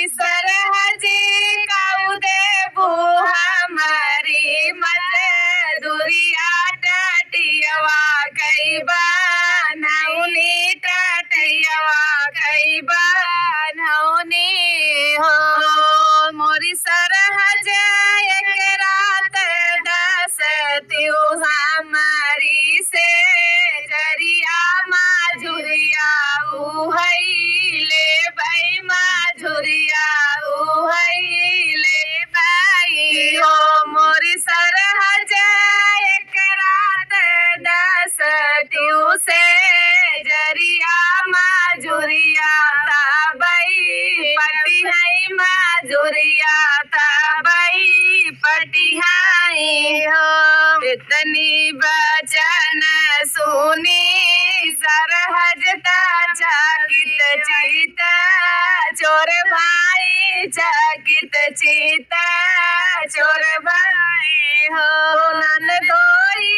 मोरी सरहजी काऊ देबू हमारी मजदूरिया टटियवा कई बनौनी टटियवा कई बनौनी हो मोरी सरहज एक रात दस त्यू हमारी से जरिया माजुरिया उहैले बाई माजुरिया उहैले बाई हो मोरी सरहज एक रात दस त्यू से जरिया माजुरिया ताबई पटी है माजुरिया ताबई पटी है हो इतनी बचन सुनी सरहज चकित चित चोर भाई चकित चित चोर भाई हो नन दोई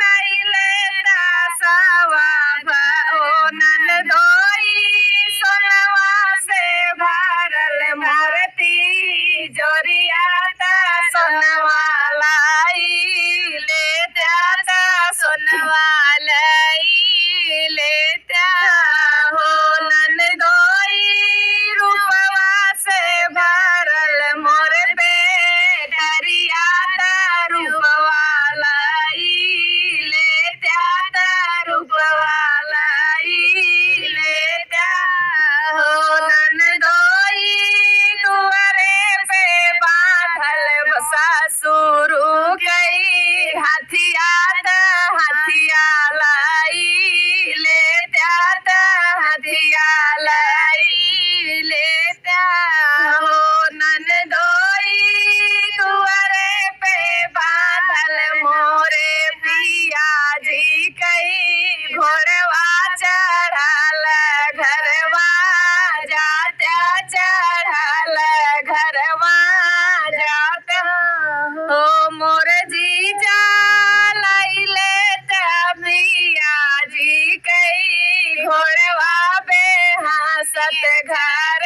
लैले दासवा ओ नन दोई सोनवा से भरल मूर्ति जोरिया सोनवा लाई लेता सोनवा लाई लेता हो नन दोई रूपवा से भरल मोर बेटरिया रूपवा लाई लेता रूपवा लाई लेता हो नन दोई दुआरे पे बांधल सासुरु कई हथिया लाई लेता हथिया लाई लेता हो नन दोई दुआरे पे बांधल मोरे पिया जी कई घोड़वा चढ़ल घरवा जाता चढ़ल घरवा जाता हो मोर जीजा लैले तबिया जी कई घोड़वा बेहसत घर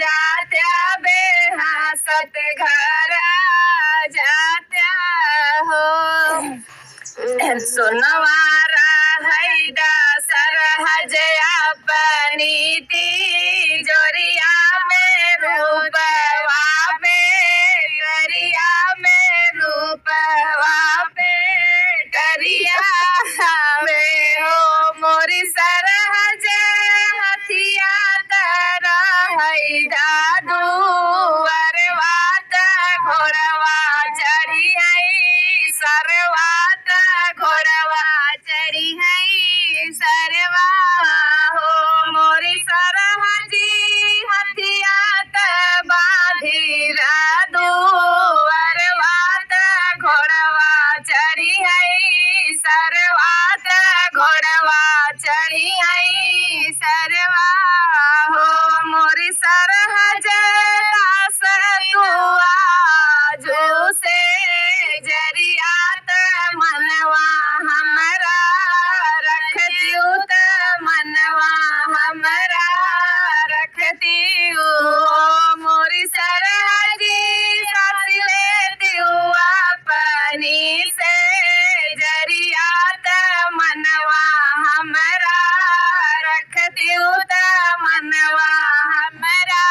जाता बेहसत घर जाता हो सोनवारा हैदा सरहज अपनी तिजोरिया में रूपवा बेटरिया में रूपवा बेटरिया में हो मोरी सरहज हथिया तरह हैदा दुअरवा घोड़वा चढ़ी है सरवात घोड़वा चढ़ी है सरवा हो मोरी सरहजी हथिया बाधी दुअरवात घोड़वा चढ़ी है सरवात घोड़वा चढ़ी है सरवा हो मोरी सरहज दास तू जो से जरियात मनवा हमरा रखती मनवा हमरा रखती मोरी सरहजी सास लेती अपनी से जरियात मनवा हमरा रखती मनवा हमरा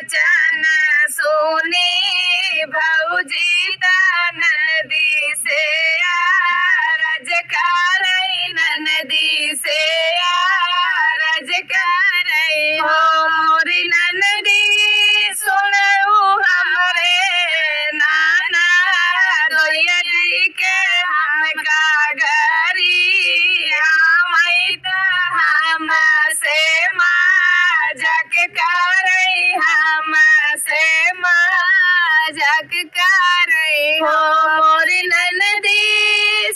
बचन सुनी भौजी ननदी से रज करई ननदी से रज करई हो मोरी ननदी सुनऊ हमरे नाना दोया जी के हमका गरी आमई त हम से मजाक करई हम से मजाक करई हो मोरी ननदी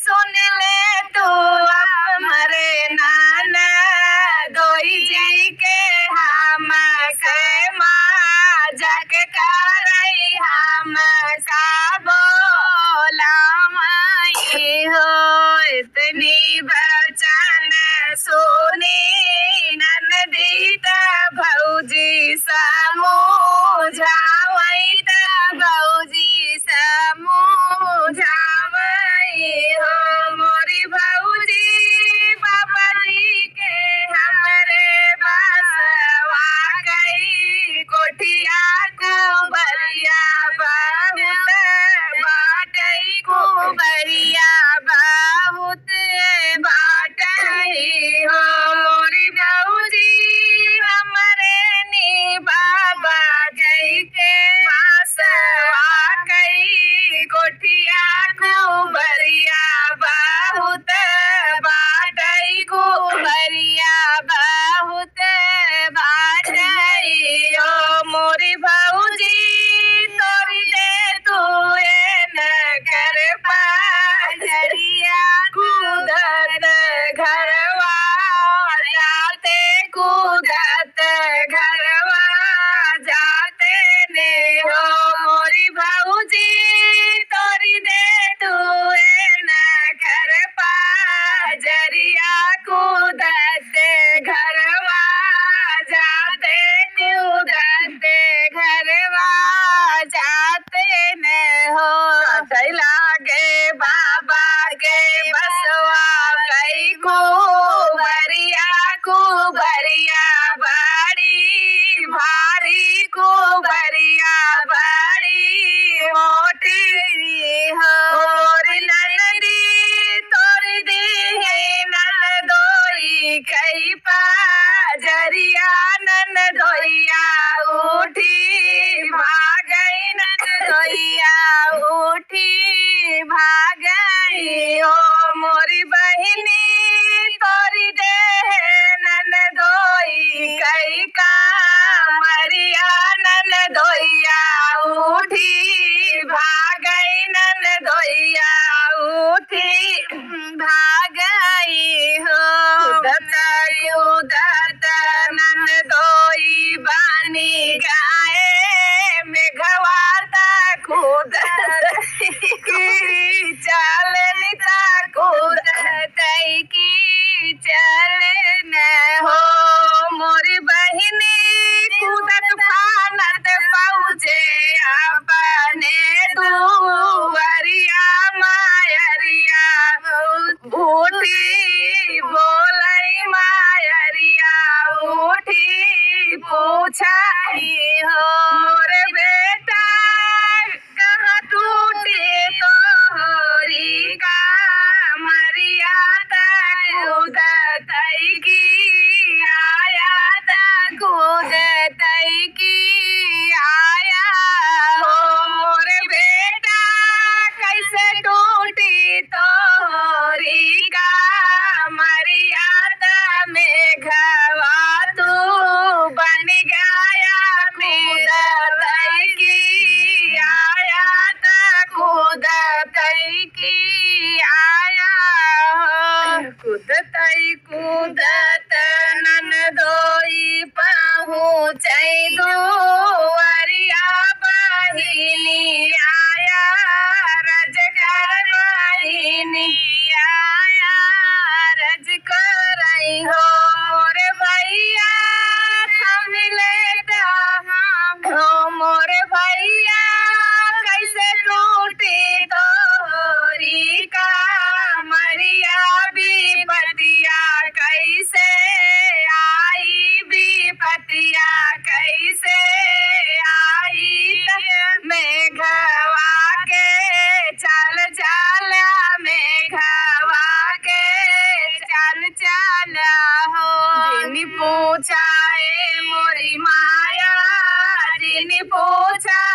सुन ले तू हमरे नाना दोई जी के हम से मजाक करई हम का बोलामई हो इतनी बचन सुनी ननदी त भौजी समझावई त भौजी समझावई हो मोरी भौजी बाबा जी के हमरे बसवा गई कोठिया कुबरिया बहुत बाटई कुबरिया बहुत बाटई हो मोरी भौजी हमरे नी बाबा गई के बसवा गई कोठिया कुबरिया बहुत बाटई कुबरिया बहुत बाटई हो मोरी भौजी तोरी दे तू न कर पाजरिया कूदत घरवा जाते कूदत घरवा जाते ने हो मोरी भौजी तोरी दे तू न कर पाजरिया कूदत घरवा जाते कूदत घरवा जाते न हो लागे बाबा के बसवा कई कुबरिया कुबरिया बड़ी भारी कुबरिया बड़ी मोटी हो मोरी ननदी तोरी दी ननदोई कई पाजरिया ननदोइया उठी भागई ननदोइया उठी भागई ओ मोरी बहिनी तोरी दे ननदोई कई का मरिया ननदोइया ની પૂછા